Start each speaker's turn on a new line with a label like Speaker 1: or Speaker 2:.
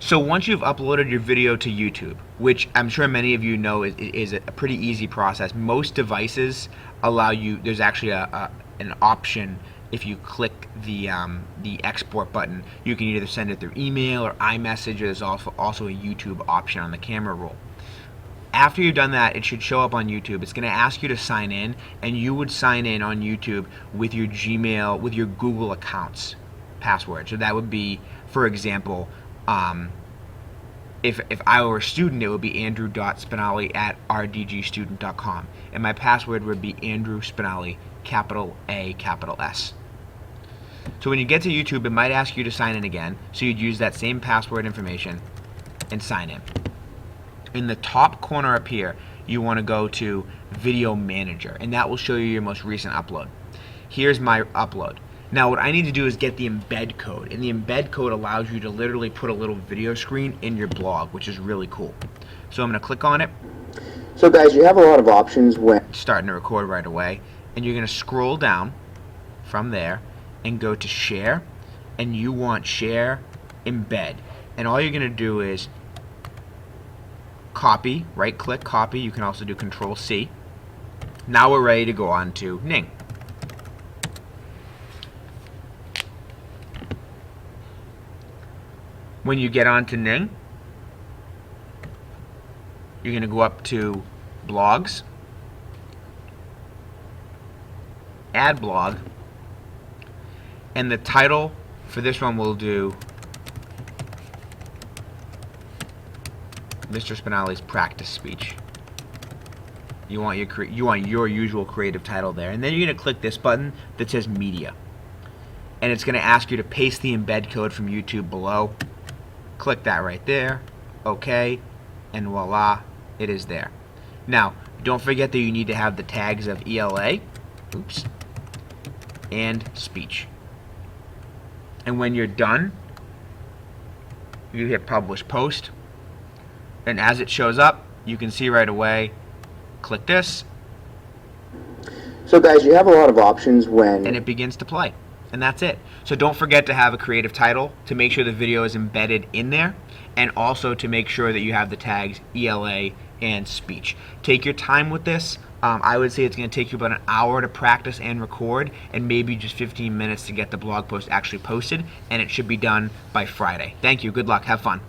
Speaker 1: So once you've uploaded your video to YouTube, which I'm sure many of you know is a pretty easy process, most devices allow you, there's actually an option. If you click the export button, you can either send it through email or iMessage, or there's also a YouTube option on the camera roll. After you've done that, it should show up on YouTube. It's going to ask you to sign in, and you would sign in on YouTube with your Gmail, with your Google accounts password. So that would be, for example, if I were a student, it would be andrew.spinelli@rdgstudent.com, and my password would be Andrew Spinelli, capital A, capital S. So when you get to YouTube, it might ask you to sign in again, so you'd use that same password information and sign in. In the top corner up here, you want to go to Video Manager, and that will show you your most recent upload. Here's my upload. Now what I need to do is get the embed code, and the embed code allows you to literally put a little video screen in your blog, which is really cool. So I'm going to click on it.
Speaker 2: So guys, you have a lot of options when
Speaker 1: starting to record right away, and you're going to scroll down from there and go to Share, and you want Share Embed, and all you're going to do is copy, right click, copy. You can also do Control C. Now we're ready to go on to Ning. When you get onto Ning, you're going to go up to Blogs, Add Blog, and the title for this one will do Mr. Spinelli's practice speech. You want your usual creative title there, and then you're going to click this button that says Media, and it's going to ask you to paste the embed code from YouTube below. Click that right there, OK, and voila, it is there. Now, don't forget that you need to have the tags of ELA, and speech. And when you're done, you hit Publish Post, and as it shows up, you can see right away, click this.
Speaker 2: So guys, you have a lot of options when
Speaker 1: and it begins to play. And that's it. So don't forget to have a creative title to make sure the video is embedded in there, and also to make sure that you have the tags ELA and speech. Take your time with this. I would say it's going to take you about an hour to practice and record, and maybe just 15 minutes to get the blog post actually posted, and it should be done by Friday. Thank you. Good luck. Have fun.